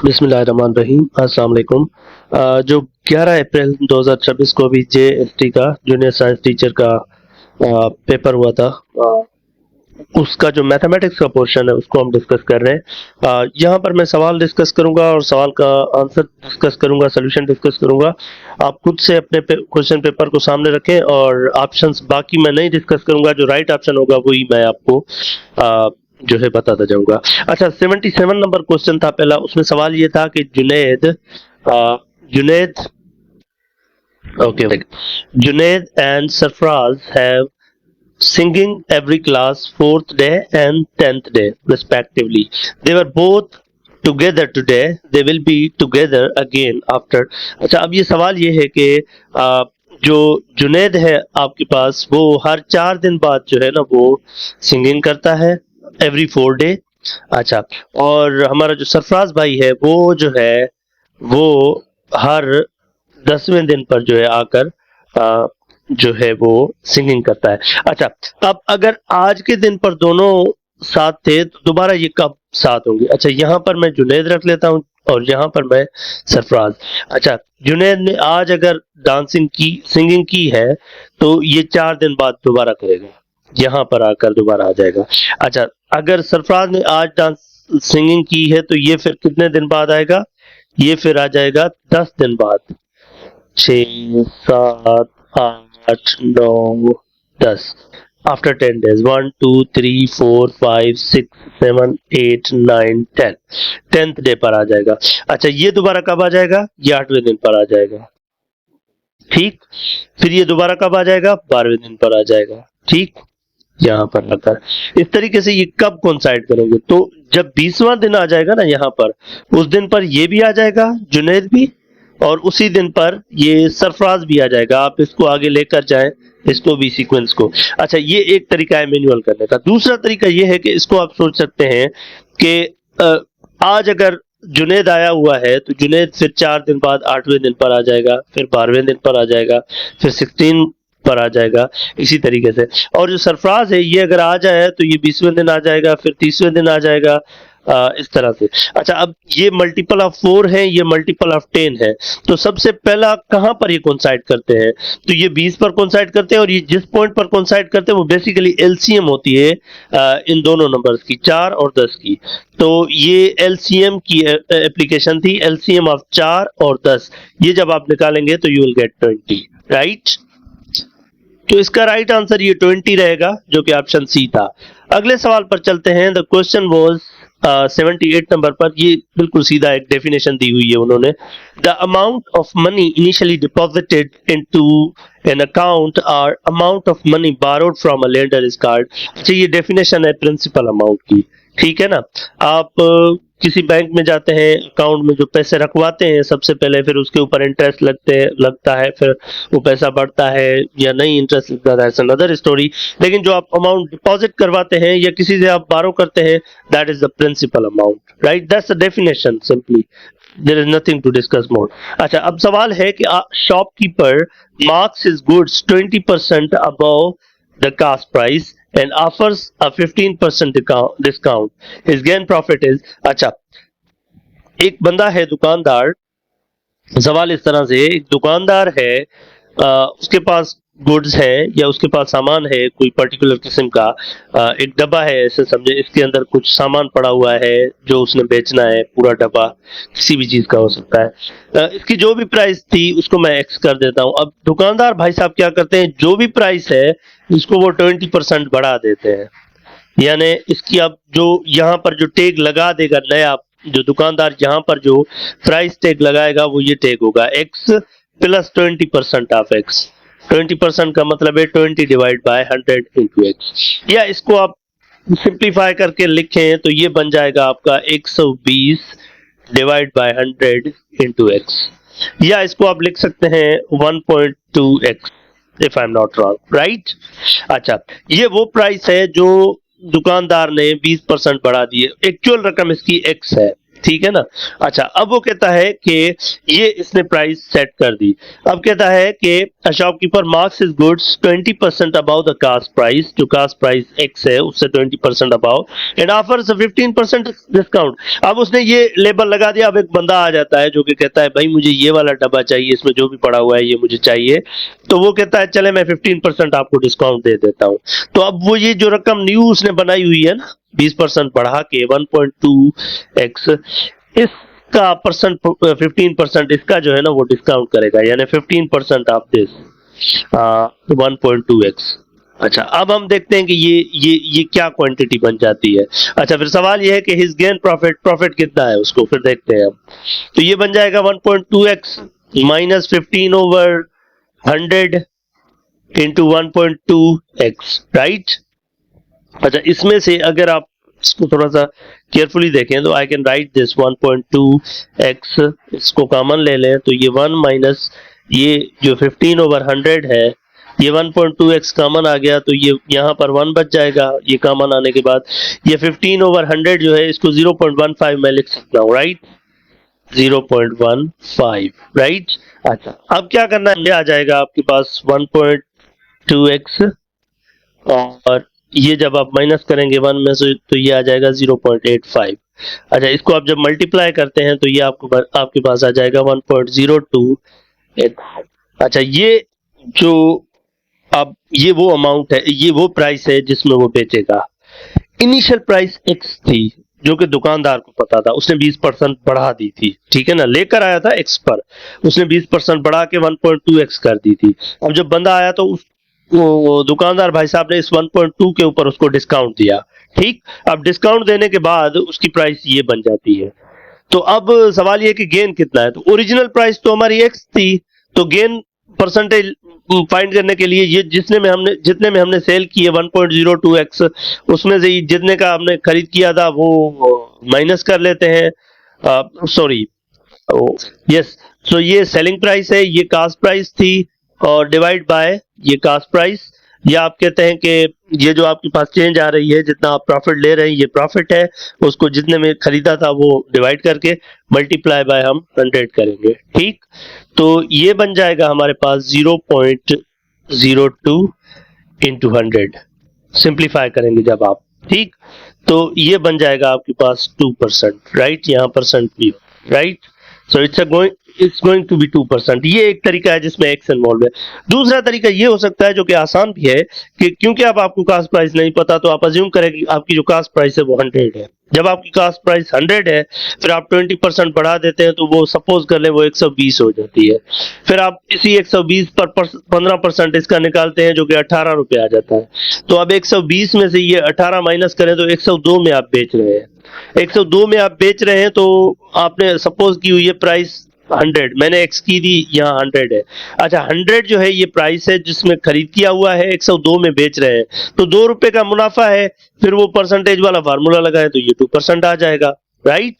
बिस्मिल्लाहिर्रहमानिर्रहीम। अस्सलाम वालेकुम। जो 11 अप्रैल 2026 को भी जेएसटी का जूनियर साइंस टीचर का पेपर हुआ था, उसका जो मैथमेटिक्स का पोर्शन है उसको हम डिस्कस कर रहे हैं। यहाँ पर मैं सवाल डिस्कस करूंगा और सवाल का आंसर डिस्कस करूंगा, सोल्यूशन डिस्कस करूंगा। आप खुद से अपने क्वेश्चन पेपर को सामने रखें और ऑप्शंस बाकी मैं नहीं डिस्कस करूंगा, जो राइट ऑप्शन होगा वही मैं आपको जो है बताता जाऊंगा। अच्छा, 77 नंबर क्वेश्चन था पहला। उसमें सवाल ये था कि Junaid okay, Junaid and Sarfaraz have singing every class 4th day and 10th day respectively. They were both together today, they will be together again after. अच्छा, अब ये सवाल ये है कि जो जुनेद है आपके पास, वो हर 4 दिन बाद जो है ना वो सिंगिंग करता है, एवरी 4 डे। अच्छा, और हमारा जो सरफराज भाई है वो जो है वो हर 10वें दिन पर जो है आकर जो है वो सिंगिंग करता है। अच्छा, अब अगर आज के दिन पर दोनों साथ थे तो दोबारा ये कब साथ होंगे? अच्छा, यहाँ पर मैं जुनेद रख लेता हूँ और यहाँ पर मैं सरफराज। अच्छा, जुनेद ने आज अगर सिंगिंग की है तो ये 4 दिन बाद दोबारा करेगा, यहाँ पर आकर दोबारा आ जाएगा। अच्छा, अगर सरफराज ने आज सिंगिंग की है तो ये फिर कितने दिन बाद आएगा? ये फिर आ जाएगा 10 दिन बाद। 6, 7, 8, 9, 10 आफ्टर 10 days। 1, 2, 3, 4, 5, 6, 7, 8, 9, 10 10th डे पर आ जाएगा। अच्छा, ये दोबारा कब आ जाएगा? ये 8वें दिन पर आ जाएगा। ठीक, फिर ये दोबारा कब आ जाएगा? 12वें दिन पर आ जाएगा। ठीक, यहाँ पर आकर इस तरीके से ये कब कोइंसाइड करेंगे? तो जब 20वां दिन आ जाएगा ना यहाँ पर, उस दिन पर ये भी आ जाएगा जुनेद भी, और उसी दिन पर ये सरफराज भी आ जाएगा। आप इसको आगे लेकर जाएं, इसको भी सीक्वेंस को। अच्छा, ये एक तरीका है मैनुअल करने का। दूसरा तरीका ये है कि इसको आप सोच सकते हैं कि आज अगर जुनेद आया हुआ है तो जुनेद फिर 4 दिन बाद 8वें दिन पर आ जाएगा, फिर 12वें दिन पर आ जाएगा, फिर 16 पर आ जाएगा, इसी तरीके से। और जो सरफराज है ये अगर आ जाए तो ये 20वें दिन आ जाएगा, फिर 30वें दिन आ जाएगा, इस तरह से। अच्छा, अब ये मल्टीपल ऑफ 4 है, ये मल्टीपल ऑफ 10 है, तो सबसे पहला कहां पर ये कोइंसाइड करते हैं? तो ये 20 पर कोइंसाइड करते हैं, और ये जिस पॉइंट पर कोइंसाइड करते हैं वो बेसिकली एलसीएम होती है इन दोनों नंबर्स की, 4 और 10 की। तो ये एलसीएम की एप्लीकेशन थी, एलसीएम ऑफ 4 और 10। ये जब आप निकालेंगे तो यू विल गेट 20, राइट? तो इसका राइट आंसर ये 20 रहेगा, जो कि ऑप्शन सी था। अगले सवाल पर चलते हैं। द क्वेश्चन वाज 78 नंबर पर। ये बिल्कुल सीधा एक डेफिनेशन दी हुई है उन्होंने। The amount of money initially deposited into an account और amount of money borrowed from a lender is called. अच्छा, ये डेफिनेशन है प्रिंसिपल अमाउंट की, ठीक है ना? आप किसी बैंक में जाते हैं, अकाउंट में जो पैसे रखवाते हैं सबसे पहले, फिर उसके ऊपर इंटरेस्ट लगता है, फिर वो पैसा बढ़ता है या नहीं इंटरेस्ट लगता है, अनदर स्टोरी। लेकिन जो आप अमाउंट डिपॉजिट करवाते हैं या किसी से आप बारो करते हैं, that is the principal amount, right? That's the definition simply, there is nothing to discuss more. अच्छा, अब सवाल है कि shopkeeper marks his goods 20% above the cost price and offers a 15% discount. His gain profit is। अच्छा, एक बंदा है दुकानदार। सवाल इस तरह से, एक दुकानदार है, उसके पास गुड्स है या उसके पास सामान है कोई पर्टिकुलर किस्म का, एक डब्बा है ऐसे समझे, इसके अंदर कुछ सामान पड़ा हुआ है जो उसने बेचना है। पूरा डब्बा किसी भी चीज का हो सकता है। इसकी जो भी प्राइस थी उसको मैं एक्स कर देता हूं। अब दुकानदार भाई साहब क्या करते हैं, जो भी प्राइस है इसको वो 20% बढ़ा देते हैं। यानी इसकी अब जो यहाँ पर जो टैग लगा देगा नया, जो दुकानदार यहाँ पर जो प्राइस टैग लगाएगा वो ये टैग होगा x प्लस 20% ऑफ x। 20% का मतलब है 20 डिवाइड बाय 100 इंटू एक्स। या इसको आप सिंप्लीफाई करके लिखें तो ये बन जाएगा आपका 120 डिवाइड बाय 100 इंटू एक्स। या इसको आप लिख सकते हैं 1.2x if I am not wrong, right? अच्छा, ये वो प्राइस है जो दुकानदार ने 20% बढ़ा दी है। एक्चुअल रकम इसकी x है, ठीक है ना। अच्छा, अब वो कहता है कि ये इसने प्राइस सेट कर दी। अब कहता है कि shopkeeper marks his goods 20% about the cost price, जो कास्ट प्राइस एक्स है उससे 20% अबाउ, एंड ऑफर्स 15% डिस्काउंट। अब उसने ये लेबल लगा दिया। अब एक बंदा आ जाता है जो कि कहता है भाई मुझे ये वाला डब्बा चाहिए, इसमें जो भी पड़ा हुआ है ये मुझे चाहिए। तो वो कहता है चले मैं 15% आपको डिस्काउंट दे देता हूँ। तो अब वो ये जो रकम न्यू उसने बनाई हुई है ना 20% बढ़ा के 1.2x, इसका परसेंट 15% इसका जो है ना वो डिस्काउंट करेगा, यानी 15% ऑफ दिस 1.2x। अच्छा, अब हम देखते हैं कि ये क्या क्वांटिटी बन जाती है। अच्छा, फिर सवाल ये है कि हिज गेन प्रॉफिट कितना है उसको फिर देखते हैं हम। तो ये बन जाएगा 1.2x minus 15/100 into 1.2x, right. अच्छा, इसमें से अगर आप इसको थोड़ा सा केयरफुली देखें तो I can write this 1.2x, इसको कॉमन ले लें तो ये 1 माइनस ये जो 15/100 है, ये 1.2x कॉमन आ गया तो ये यहाँ पर 1 बच जाएगा। ये कॉमन आने के बाद ये 15/100 जो है इसको 0.15 मैं लिख सकता हूँ, राइट, 0.15, राइट। अच्छा, अब क्या करना है, ये आ जाएगा आपके पास 1.2x और ये जब आप माइनस करेंगे 1 में से तो ये आ जाएगा 0.85। अच्छा, इसको आप जब मल्टीप्लाई करते हैं तो ये आपके पास आ जाएगा 1.02x। अच्छा, ये जो अब ये वो अमाउंट है, ये वो प्राइस है जिसमें वो बेचेगा। इनिशियल प्राइस x थी जो कि दुकानदार को पता था, उसने 20% बढ़ा दी थी, ठीक है ना, लेकर आया था x पर, उसने 20% बढ़ा के 1.2x कर दी थी। अब जब बंदा आया तो वो दुकानदार भाई साहब ने इस 1.2 के ऊपर उसको डिस्काउंट दिया, ठीक। अब डिस्काउंट देने के बाद उसकी प्राइस ये बन जाती है। तो अब सवाल ये कि गेन कितना है। तो ओरिजिनल प्राइस तो हमारी x थी, तो गेन परसेंटेज फाइंड करने के लिए ये जितने में हमने सेल किए 1.02x, उसमें से जितने का हमने खरीद किया था वो माइनस कर लेते हैं, सॉरी यस, सो ये सेलिंग प्राइस है, ये कास्ट प्राइस थी, और डिवाइड बाय ये कास्ट प्राइस, या आप कहते हैं कि ये जो आपके पास चेंज आ रही है, जितना आप प्रॉफिट ले रहे हैं ये प्रॉफिट है, उसको जितने में खरीदा था वो डिवाइड करके मल्टीप्लाई बाय हम 100 करेंगे, ठीक। तो ये बन जाएगा हमारे पास 0.02 इंटू 100, सिंप्लीफाई करेंगे जब आप, ठीक। तो ये बन जाएगा आपके पास 2%, राइट, यहाँ परसेंट भी, right. So it's going to be 2%। ये एक तरीका है जिसमें एक्स इन्वॉल्व है। दूसरा तरीका ये हो सकता है जो कि आसान भी है कि क्योंकि अब आपको कास्ट प्राइस नहीं पता तो आप अज्यूम करें कि आपकी जो कास्ट प्राइस है वो 100 है। जब आपकी कास्ट प्राइस 100 है फिर आप 20% बढ़ा देते हैं तो वो सपोज कर ले वो 120 हो जाती है। फिर आप इसी 120 पर 15% इसका निकालते हैं जो कि 18 रुपए आ जाता है। तो अब 120 में से ये 18 माइनस करें तो 102 में आप बेच रहे हैं। 102 में आप बेच रहे हैं तो आपने सपोज की हुई है प्राइस 100, मैंने एक्स की दी, यहाँ 100 है। अच्छा, 100 जो है ये प्राइस है जिसमें खरीद किया हुआ है, 102 में बेच रहे हैं तो 2 रुपए का मुनाफा है। फिर वो परसेंटेज वाला फार्मूला लगाए तो ये 2% आ जाएगा, right.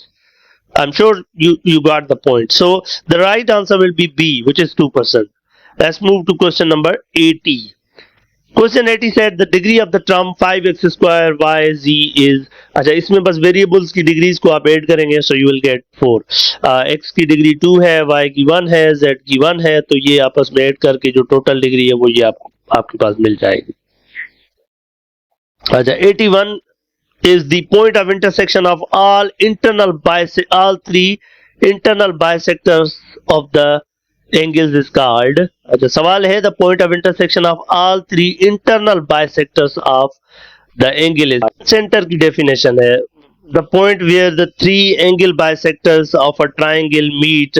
I'm sure you got the point. So the right answer will be B, which is 2%. Let's move to question number 80. Question 80 said the degree of the term 5x square y z is, अच्छा इसमें बस variables की degrees को आप add करेंगे so you will get 4. x की degree 2 है, y की 1 है, z की 1 है, तो ये आपस में ऐड करके जो टोटल डिग्री है वो ये आपके पास मिल जाएगी। अच्छा, 81 is the point of intersection of all three internal bisectors of the angles is called, अच्छा सवाल है the point of intersection of all three internal bisectors of the angle is, center की definition है the point where the three angle bisectors of a triangle meet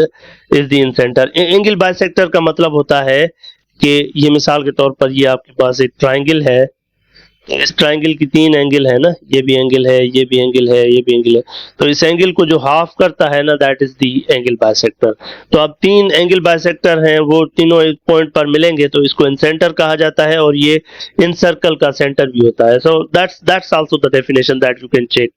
is the incenter। angle bisector का मतलब होता है कि ये मिसाल के तौर पर ये आपके पास एक ट्राइंगल है, इस ट्राइंगल की 3 एंगल है ना, ये भी एंगल है, ये भी एंगल है, ये भी एंगल है, तो इस एंगल को जो हाफ करता है ना that is the angle bisector. तो अब 3 एंगल बाइसेक्टर हैं, वो तीनों एक पॉइंट पर मिलेंगे तो इसको इंसेंटर कहा जाता है और ये इन सर्कल का सेंटर भी होता है। So that's also the definition that you can check.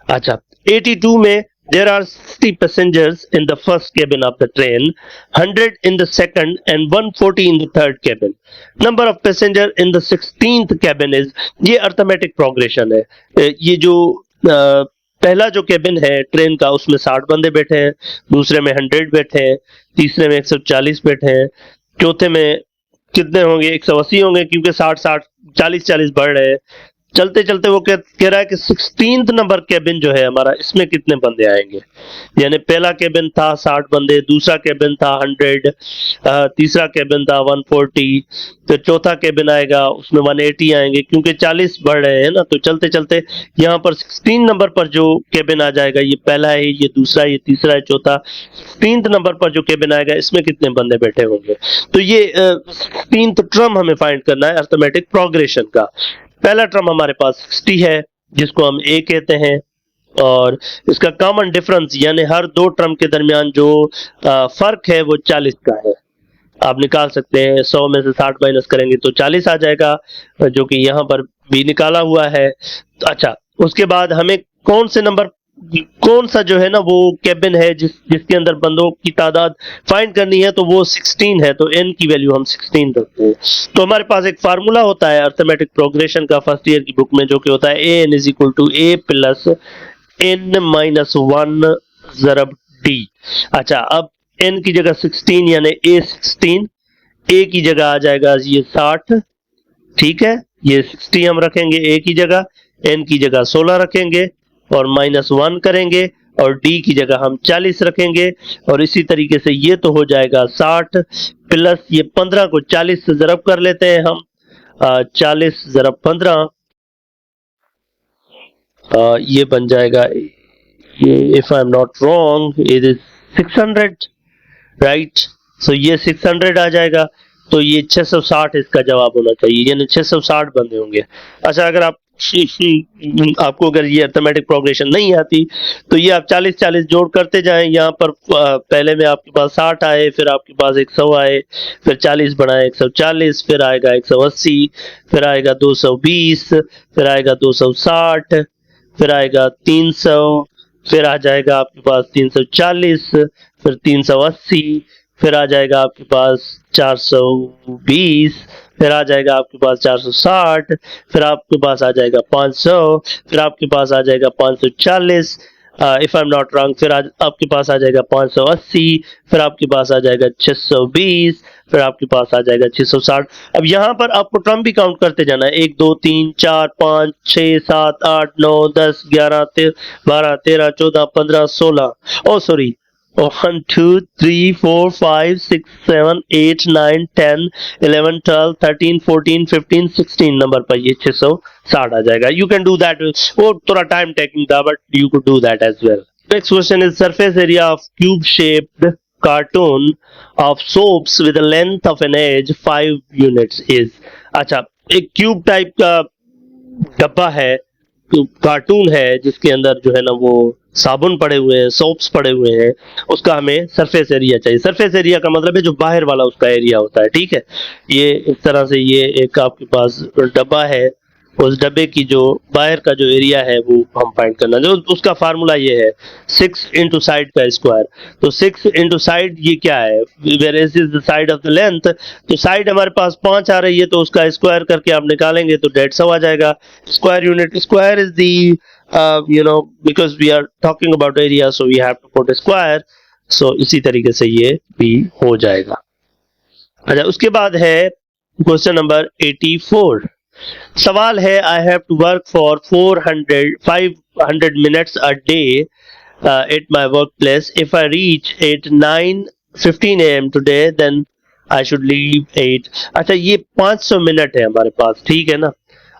अच्छा, 82 में there are 60 passengers in the first cabin of the train, 100 in the second and 140 in the third cabin. Number of passenger in the 16th cabin is, ये arithmetic progression है। ये जो पहला जो cabin है train का उसमें 60 बंदे बैठे हैं, दूसरे में 100 बैठे हैं, तीसरे में 140 बैठे हैं, चौथे में कितने होंगे 180 होंगे क्योंकि 60-60 40-40 बढ़ रहे हैं। चलते चलते वो कह रहा है कि 16th नंबर केबिन जो है हमारा, इसमें कितने बंदे आएंगे। यानी पहला केबिन था 60 बंदे, दूसरा केबिन था 100, तीसरा केबिन था 140, फिर चौथा केबिन आएगा उसमें 180 आएंगे क्योंकि 40 बढ़ रहे हैं ना। तो चलते चलते यहाँ पर 16 नंबर पर जो केबिन आ जाएगा, ये पहला है, ये दूसरा, ये तीसरा है, चौथा, 16th नंबर पर जो केबिन आएगा इसमें कितने बंदे बैठे होंगे। तो ये 16th टर्म हमें फाइंड करना है अर्थमेटिक प्रोग्रेशन का। पहला टर्म हमारे पास 60 है जिसको हम ए कहते हैं, और इसका कॉमन डिफरेंस यानी हर दो टर्म के दरमियान जो फर्क है वो 40 का है। आप निकाल सकते हैं 100 में से 60 माइनस करेंगे तो 40 आ जाएगा, जो कि यहाँ पर भी निकाला हुआ है। तो अच्छा, उसके बाद हमें कौन सा जो है ना वो केबिन है जिसके अंदर बंदों की तादाद फाइंड करनी है, तो वो 16 है, तो n की वैल्यू हम 16 रखते हैं। तो हमारे पास एक फार्मूला होता है अर्थमेटिक प्रोग्रेशन का फर्स्ट ईयर की बुक में, जो कि होता है an is equal to a plus n minus 1 ज़रब d। अच्छा, अब n की जगह 16 यानी a 16, a की जगह आ जाएगा ये 60, ठीक है, ये 60 हम रखेंगे a की जगह, n की जगह 16 रखेंगे और -1 करेंगे, और d की जगह हम 40 रखेंगे, और इसी तरीके से ये तो हो जाएगा 60 प्लस ये 15 को 40 से ज़रब कर लेते हैं हम, 40 ज़रब 15, ये बन जाएगा, ये if I am not wrong it is 600, right. So ये 600 आ जाएगा, तो ये 660 इसका जवाब होना चाहिए, यानी 660 बंदे होंगे। अच्छा, अगर आपको अगर ये अर्थमेटिक प्रोग्रेशन नहीं आती तो ये आप 40-40 जोड़ करते जाएं। यहाँ पर पहले में आपके पास 60 आए, फिर आपके पास 100 आए, फिर 40 बढ़ाए 140, फिर आएगा 180, फिर आएगा 220, फिर आएगा 260, फिर आएगा 300, फिर आ जाएगा आपके पास 340, फिर 380, फिर आ जाएगा आपके पास 420, फिर आ जाएगा आपके पास 460, फिर आपके पास आ जाएगा 500, फिर आपके पास आ जाएगा 540, if I am not wrong, फिर आपके पास आ जाएगा 580, फिर आपके पास आ जाएगा 620, फिर आपके पास आ जाएगा 660। अब यहाँ पर आपको टर्म भी काउंट करते जाना है, 1 2 3 4 5 6 7 8 9 10 11 12 13 14 15 16, ओ सॉरी, 1 2 3 4 5 6 7 8 9 10 11 12 13 14 15 16 नंबर पर ये 660 आ जाएगा। यू कैन डू दैट, वो थोड़ा टाइम टेकिंग था but you could do that as well. Next question is surface area of cube shaped cartoon of soaps with a length of an edge 5 units is. अच्छा, एक cube type का डब्बा है, cartoon है जिसके अंदर जो है ना वो साबुन पड़े हुए हैं, सोप्स पड़े हुए हैं, उसका हमें सरफेस एरिया चाहिए। सरफेस एरिया का मतलब है जो बाहर वाला उसका एरिया होता है, ठीक है। ये इस तरह से ये एक आपके पास डब्बा है, उस डब्बे की जो बाहर का जो एरिया है वो हम फाइंड करना, जो उसका फार्मूला ये है 6 इंटू साइड का स्क्वायर। तो 6 इंटू साइड ये क्या है, where is the side of the length, तो साइड हमारे पास 5 आ रही है तो उसका स्क्वायर करके आप निकालेंगे तो 150 आ जाएगा। Square unit, square is the because we are talking about area so we have to put a square, so इसी तरीके से ये भी हो जाएगा। अच्छा, उसके बाद है क्वेश्चन नंबर 84। सवाल है, I have to work for 500 minutes a day at my workplace. If I reach at 9:15 AM today, then I should leave 8। अच्छा, ये 500 मिनट है हमारे पास, ठीक है ना।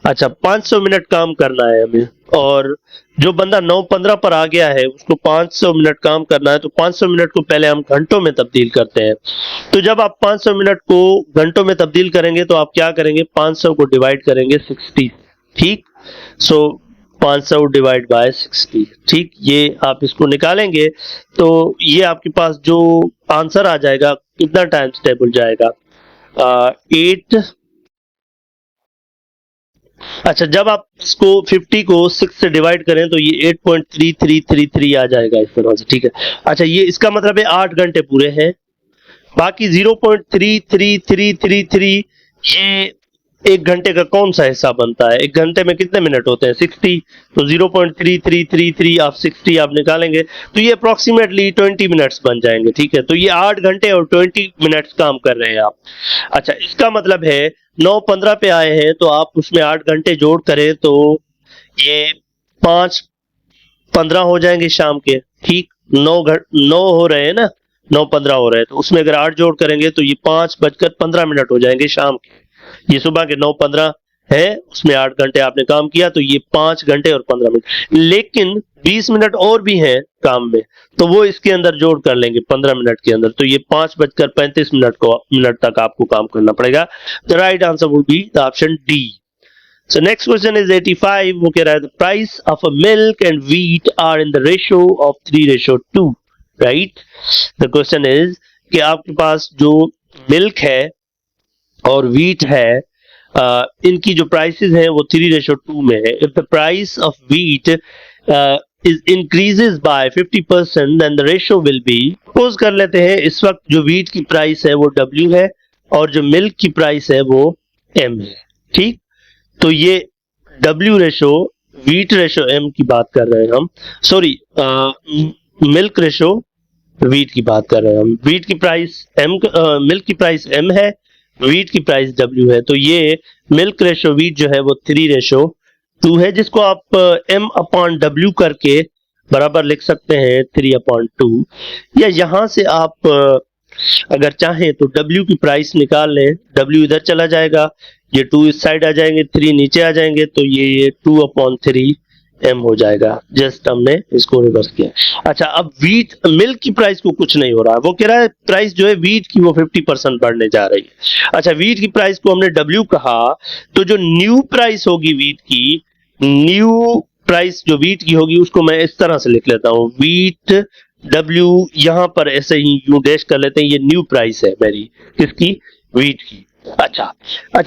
अच्छा, 500 मिनट काम करना है हमें, और जो बंदा 9:15 पर आ गया है उसको 500 मिनट काम करना है, तो 500 मिनट को पहले हम घंटों में तब्दील करते हैं। तो जब आप 500 मिनट को घंटों में तब्दील करेंगे तो आप क्या करेंगे, 500 को डिवाइड करेंगे 60, ठीक। सो 500 डिवाइड बाय 60, ठीक। ये आप इसको निकालेंगे तो ये आपके पास जो आंसर आ जाएगा कितना टाइम्स टेबल जाएगा, 8। अच्छा, जब आप इसको 50 को 6 से डिवाइड करें तो ये 8.3333 आ जाएगा इस तरह से, ठीक है। अच्छा, ये इसका मतलब है 8 घंटे पूरे हैं, बाकी 0.33333 ये एक घंटे का कौन सा हिस्सा बनता है? एक घंटे में कितने मिनट होते हैं? 60, तो 0.3333 ऑफ 60 आप निकालेंगे तो ये अप्रोक्सीमेटली 20 मिनट्स बन जाएंगे। ठीक है, तो ये 8 घंटे और 20 मिनट्स काम कर रहे हैं आप। अच्छा, इसका मतलब है 9:15 पे आए हैं तो आप उसमें 8 घंटे जोड़ करें तो ये 5:15 हो जाएंगे शाम के। ठीक, 9 हो रहे हैं ना, 9:15 हो रहे हैं, तो उसमें अगर 8 जोड़ करेंगे तो ये 5:15 हो जाएंगे शाम के। ये सुबह के 9:15 है, उसमें 8 घंटे आपने काम किया तो ये 5 घंटे और 15 मिनट। लेकिन 20 मिनट और भी हैं काम में, तो वो इसके अंदर जोड़ कर लेंगे 15 मिनट के अंदर, तो ये 5:35 मिनट तक आपको काम करना पड़ेगा। The right answer would be the option D. So next question is 85. वो कह रहा है the price of a milk and wheat are in the ratio of 3:2. Right? The question is कि आपके पास जो मिल्क है और व्हीट है, इनकी जो प्राइसेस हैं वो 3:2 में है। If the price of wheat is increases by 50%, then the ratio will be, suppose कर लेते हैं इस वक्त जो व्हीट की प्राइस है वो W है और जो मिल्क की प्राइस है वो M है। ठीक, तो ये W ratio wheat ratio M की बात कर रहे हैं हम, सॉरी मिल्क रेशो व्हीट की बात कर रहे हैं हम। व्हीट की प्राइस मिल्क की प्राइस M है, व्हीट की प्राइस W है, तो ये मिल्क रेशो व्हीट जो है वो 3:2 है, जिसको आप M/W करके बराबर लिख सकते हैं 3/2, या यहां से आप अगर चाहें तो W की प्राइस निकाल लें। W इधर चला जाएगा, ये 2 इस साइड आ जाएंगे, 3 नीचे आ जाएंगे, तो ये 2/3 M हो जाएगा। जस्ट हमने इसको रिवर्स किया। अच्छा, अब व्हीट मिल्क की प्राइस को कुछ नहीं हो रहा है, वो कह रहा है प्राइस जो है व्हीट की वो 50% बढ़ने जा रही है। अच्छा, व्हीट की प्राइस को हमने W कहा, तो जो न्यू प्राइस होगी व्हीट की, न्यू प्राइस जो व्हीट की होगी उसको मैं इस तरह से लिख लेता हूं, व्हीट W, यहां पर ऐसे ही यू डैश कर लेते हैं, ये न्यू प्राइस है मेरी, किसकी? व्हीट की। अच्छा,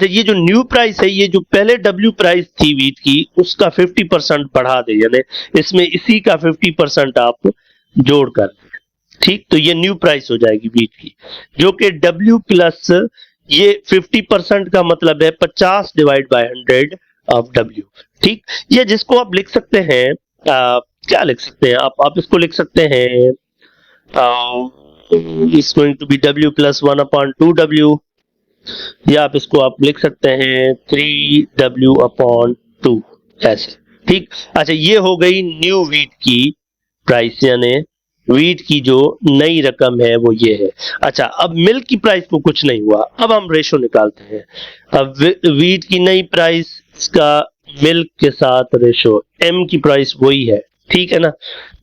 ये जो न्यू प्राइस है, ये जो पहले W प्राइस थी व्हीट की उसका 50% बढ़ा दे, यानी इसमें इसी का 50% आप जोड़ कर, ठीक, तो ये न्यू प्राइस हो जाएगी व्हीट की, जो कि W प्लस ये 50% का मतलब है 50 डिवाइड बाय 100 ऑफ W। ठीक, ये जिसको आप लिख सकते हैं, क्या लिख सकते हैं आप इसको लिख सकते हैं is going to be W plus 1/2W, या आप इसको आप लिख सकते हैं 3W/2 ऐसे। ठीक, अच्छा, ये हो गई न्यू व्हीट की प्राइस, यानी व्हीट की जो नई रकम है वो ये है। अच्छा, अब मिल्क की प्राइस को कुछ नहीं हुआ, अब हम रेशो निकालते हैं। अब व्हीट की नई प्राइस का मिल्क के साथ रेशो, M की प्राइस वही है, ठीक है ना,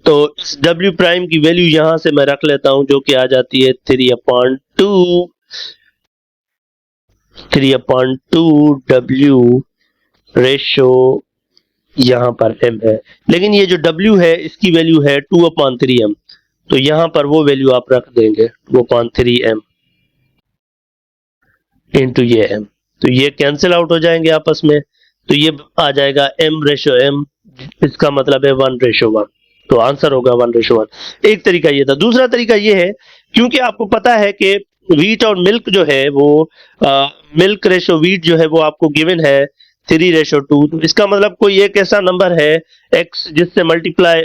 तो इस W प्राइम की वैल्यू यहां से मैं रख लेता हूं, जो कि आ जाती है 3/2 W रेशो, यहां पर M है, लेकिन ये जो W है इसकी वैल्यू है 2/3M, तो यहां पर वो वैल्यू आप रख देंगे 2/3M इंटू ये M, तो ये कैंसिल आउट हो जाएंगे आपस में, तो ये आ जाएगा M/M, इसका मतलब है 1:1, तो आंसर होगा 1:1। एक तरीका ये था। दूसरा तरीका ये है, क्योंकि आपको पता है कि व्हीट और मिल्क जो है वो मिल्क रेशो व्हीट जो है वो आपको गिवन है 3:2, तो इसका मतलब कोई एक ऐसा नंबर है x जिससे मल्टीप्लाई,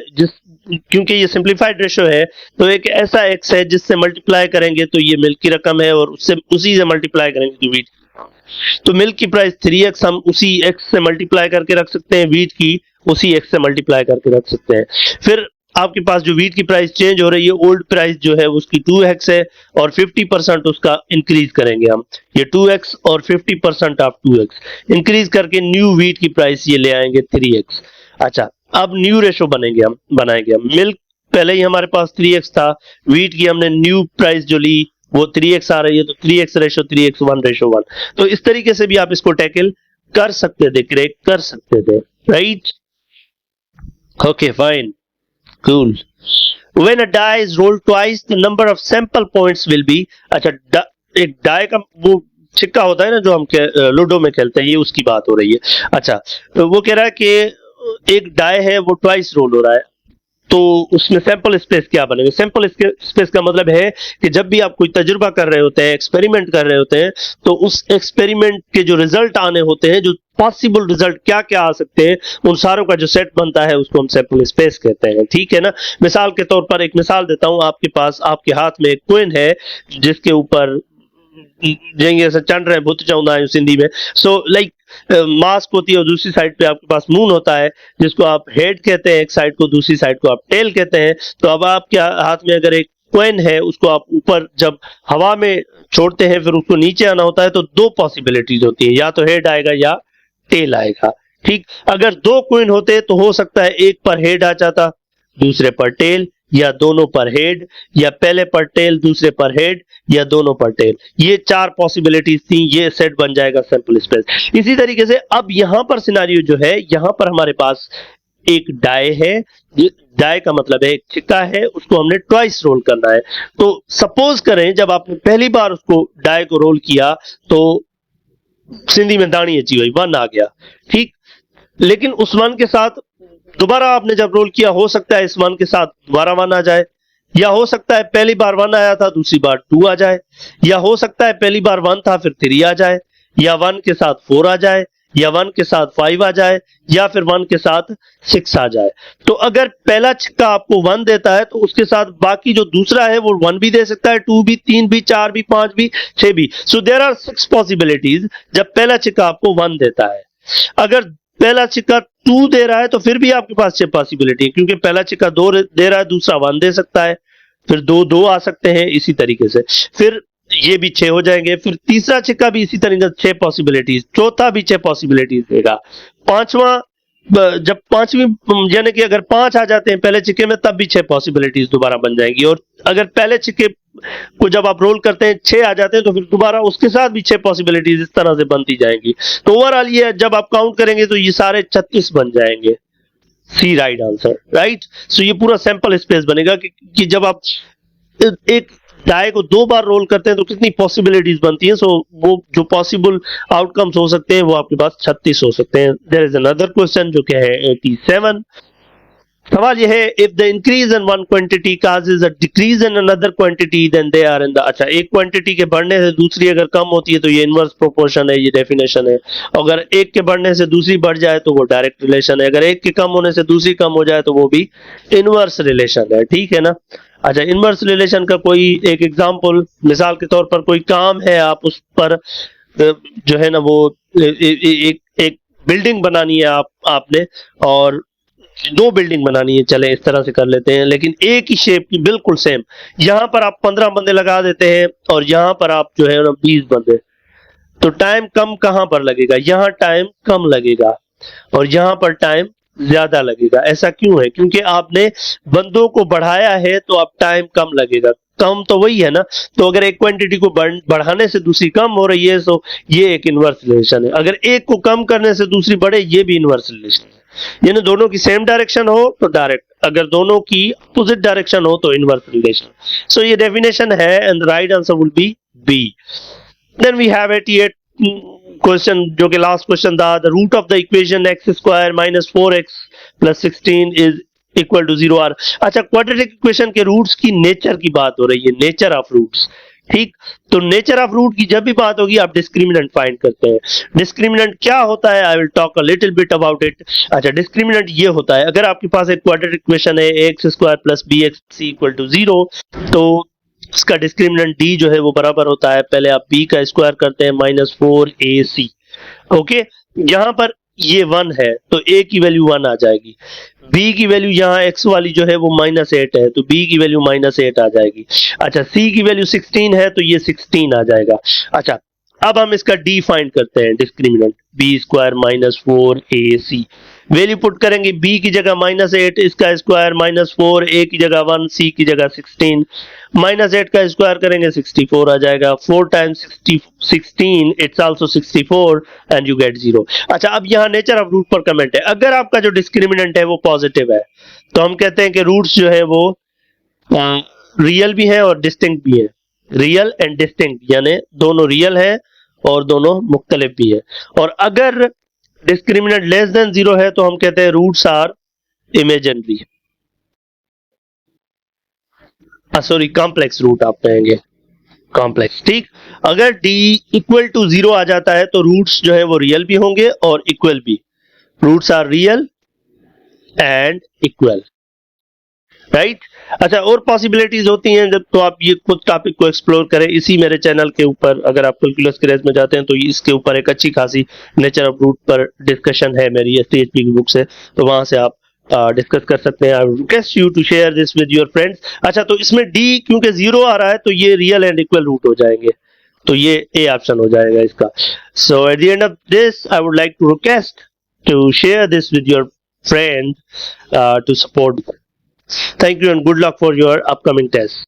क्योंकि ये सिंप्लीफाइड रेशो है, तो एक ऐसा x है जिससे मल्टीप्लाई करेंगे तो ये मिल्क की रकम है, और उससे उसी से मल्टीप्लाई करेंगे तो व्हीट, तो मिल्क की प्राइस 3x हम उसी x से मल्टीप्लाई करके रख सकते हैं, व्हीट की उसी x से मल्टीप्लाई करके रख सकते हैं। फिर आपके पास जो व्हीट की प्राइस चेंज हो रही है, ओल्ड प्राइस जो है उसकी 2x है और 50% उसका इंक्रीज करेंगे हम, ये 2x और 50% ऑफ 2x इंक्रीज करके न्यू व्हीट की प्राइस ये ले आएंगे 3x। अच्छा, अब न्यू रेशो बनाएंगे हम, मिल्क पहले ही हमारे पास 3x था, व्हीट की हमने न्यू प्राइस जो ली वो 3x आ रही है, तो 3x/3x 1:1, तो इस तरीके से भी आप इसको टैकल कर सकते थे, क्रैक कर सकते थे, right? Okay, fine, cool. When a die is rolled twice, the number of sample points will be, अच्छा, एक डाई का वो छिक्का होता है ना जो हम लूडो में खेलते हैं, ये उसकी बात हो रही है। अच्छा, तो वो कह रहा है कि एक डाई है वो ट्वाइस रोल हो रहा है, तो उसमें सैंपल स्पेस क्या बनेगा? सैंपल स्पेस का मतलब है कि जब भी आप कोई तजुर्बा कर रहे होते हैं, एक्सपेरिमेंट कर रहे होते हैं, तो उस एक्सपेरिमेंट के जो रिजल्ट आने होते हैं, जो पॉसिबल रिजल्ट क्या क्या आ सकते हैं, उन सारों का जो सेट बनता है उसको हम सैंपल स्पेस कहते हैं। ठीक है ना? मिसाल के तौर पर एक मिसाल देता हूं, आपके पास आपके हाथ में एक कोइन है जिसके ऊपर जंगे से चढ़ रहे भूत चौंदा है सिंधी में। सो लाइक मास्क होती है और दूसरी साइड पे आपके पास मून होता है जिसको आप हेड कहते हैं, एक साइड को, दूसरी साइड को आप टेल कहते हैं। तो अब आपके हाथ में अगर एक कॉइन है, उसको आप ऊपर जब हवा में छोड़ते हैं फिर उसको नीचे आना होता है, तो दो पॉसिबिलिटीज होती है, या तो हेड आएगा या टेल आएगा। ठीक, अगर दो कॉइन होते तो हो सकता है एक पर हेड आ जाता, दूसरे पर टेल, या दोनों पर हेड, या पहले पर टेल दूसरे पर हेड, या दोनों पर टेल। ये चार पॉसिबिलिटीज थी, ये सेट बन जाएगा सैंपल स्पेस। इसी तरीके से अब यहां पर सिनारियो जो है, यहां पर हमारे पास एक डाई है, डाई का मतलब है एक सिक्का है, उसको हमने ट्वाइस रोल करना है। तो सपोज करें जब आपने पहली बार उसको डाई को रोल किया तो सिंधी में दानी अची हुई, वन आ गया। ठीक, लेकिन उस वन के साथ दोबारा आपने जब रोल किया, हो सकता है इस वन के साथ दोबारा वन आ जाए, या हो सकता है पहली बार वन आया था दूसरी बार टू आ जाए, या हो सकता है पहली बार वन था फिर थ्री आ जाए, या वन के साथ फोर आ जाए, या वन के साथ फाइव आ जाए, या फिर वन के साथ सिक्स आ जाए। तो अगर पहला छिक्का आपको वन देता है तो उसके साथ बाकी जो दूसरा है वो वन भी दे सकता है, टू भी, तीन भी, चार भी, पांच भी, छह भी। So there are six possibilities जब पहला छिक्का आपको वन देता है। अगर पहला छिक्का टू दे रहा है तो फिर भी आपके पास छह पॉसिबिलिटी है, क्योंकि पहला छिक्का दो दे रहा है, दूसरा वन दे सकता है, फिर दो दो आ सकते हैं इसी तरीके से, फिर ये भी छह हो जाएंगे, फिर तीसरा छिक्का भी इसी तरीके से छह पॉसिबिलिटीज, चौथा भी छह पॉसिबिलिटीज देगा, पांचवा जब पांचवी यानी कि अगर पांच आ जाते हैं पहले छिक्के में तब भी छह पॉसिबिलिटीज दोबारा बन जाएंगी, और अगर पहले छिक्के को जब आप रोल करते हैं छह आ जाते हैं तो फिर दोबारा उसके साथ भी छह पॉसिबिलिटीज इस तरह से बनती जाएंगी। तो ओवरऑल ये जब आप काउंट करेंगे तो ये सारे 36 बन जाएंगे। सी राइट आंसर, राइट। सो ये पूरा सैंपल स्पेस बनेगा कि जब आप एक डाई को दो बार रोल करते हैं तो कितनी पॉसिबिलिटीज बनती हैं। सो वो जो पॉसिबल आउटकम्स हो सकते हैं वो आपके पास 36 हो सकते हैं। देयर इज अनदर क्वेश्चन जो क्या है 87। सवाल यह है, if the increase in one quantity causes a decrease in another quantity then they are in the, अच्छा, एक क्वांटिटी के बढ़ने से दूसरी अगर कम होती है तो ये इनवर्स प्रोपोर्शन है, ये डेफिनेशन है। अगर एक के बढ़ने से दूसरी बढ़ जाए तो वो डायरेक्ट रिलेशन है, अगर एक के कम होने से दूसरी कम हो जाए तो वो भी इनवर्स रिलेशन है। ठीक है ना? अच्छा, इनवर्स रिलेशन का कोई एक एग्जांपल, मिसाल के तौर पर कोई काम है, आप उस पर जो है ना वो एक बिल्डिंग बनानी है आपने, और दो बिल्डिंग बनानी है, चले इस तरह से कर लेते हैं, लेकिन एक ही शेप की बिल्कुल सेम। यहां पर आप 15 बंदे लगा देते हैं और यहां पर आप जो है ना 20 बंदे, तो टाइम कम कहां पर लगेगा? यहां टाइम कम लगेगा और यहां पर टाइम ज्यादा लगेगा। ऐसा क्यों है? क्योंकि आपने बंदों को बढ़ाया है तो अब टाइम कम लगेगा। कम तो वही है ना। तो अगर एक क्वांटिटी को बढ़ाने से दूसरी कम हो रही है तो ये एक इनवर्स रिलेशन है। अगर एक को कम करने से दूसरी बढ़े, ये भी इनवर्स रिलेशन है। यानी दोनों की सेम डायरेक्शन हो तो डायरेक्ट, अगर दोनों की अपोजिट डायरेक्शन हो तो इनवर्स रिलेशन। सो ये डेफिनेशन है and the right answer will be B. Then we have 88 question जो कि लास्ट क्वेश्चन था, the root of the equation x square minus 4x plus 16 is equal to 0 are. अच्छा, quadratic equation के roots की nature की बात हो रही है, नेचर ऑफ रूट्स। ठीक, तो नेचर ऑफ रूट की जब भी बात होगी आप डिस्क्रिमिनेंट फाइंड करते हैं। डिस्क्रिमिनेंट क्या होता है? I will talk a little bit about it. अच्छा, डिस्क्रिमिनेंट ये होता है, अगर आपके पास एक क्वाड्रेटिक इक्वेशन है x square plus b x equal to 0, तो इसका डिस्क्रिमिनेंट डी जो है वो बराबर होता है, पहले आप बी का स्क्वायर करते हैं माइनस 4ac। ओके, यहां पर ये 1 है तो a की वैल्यू 1 आ जाएगी, b की वैल्यू यहाँ x वाली जो है वो -8 है तो b की वैल्यू -8 आ जाएगी। अच्छा, c की वैल्यू 16 है तो ये 16 आ जाएगा। अच्छा, अब हम इसका d फाइंड करते हैं, discriminant b square minus 4ac। Value put करेंगे, b की जगह -8, इसका स्क्वायर -4, a की जगह 1, c की जगह 16, -8 का स्क्वायर करेंगे 64 आ जाएगा। 4 times 16 it's also 64 and you get 0। अच्छा, अब यहाँ नेचर ऑफ रूट पर कमेंट है, अगर आपका जो डिस्क्रिमिनेंट है वो पॉजिटिव है तो हम कहते हैं कि रूट्स जो है वो रियल भी है और डिस्टिंक्ट भी है। रियल एंड डिस्टिंक्ट यानी दोनों रियल है और दोनों मुख्तलिफ भी है। और अगर डिस्क्रिमिनेंट लेस देन 0 है तो हम कहते हैं roots are imaginary. Sorry complex root आप कहेंगे, कॉम्प्लेक्स, ठीक। अगर d इक्वल टू 0 आ जाता है तो रूट्स जो है वो रियल भी होंगे और इक्वल भी। Roots are real and equal, right. अच्छा, और पॉसिबिलिटीज होती हैं जब, तो आप ये खुद टॉपिक को एक्सप्लोर करें इसी मेरे चैनल के ऊपर। अगर आप कैलकुलस के रेस में जाते हैं तो इसके ऊपर एक अच्छी खासी नेचर ऑफ रूट पर डिस्कशन है मेरी STHP की बुक से, तो वहां से आप डिस्कस कर सकते हैं। I request you to share this with your friends. अच्छा, तो इसमें d क्योंकि 0 आ रहा है तो ये रियल एंड इक्वल रूट हो जाएंगे, तो ये ए ऑप्शन हो जाएगा इसका। So at the end of this I would like to request to share this with your friend to support. Thank you and good luck for your upcoming test.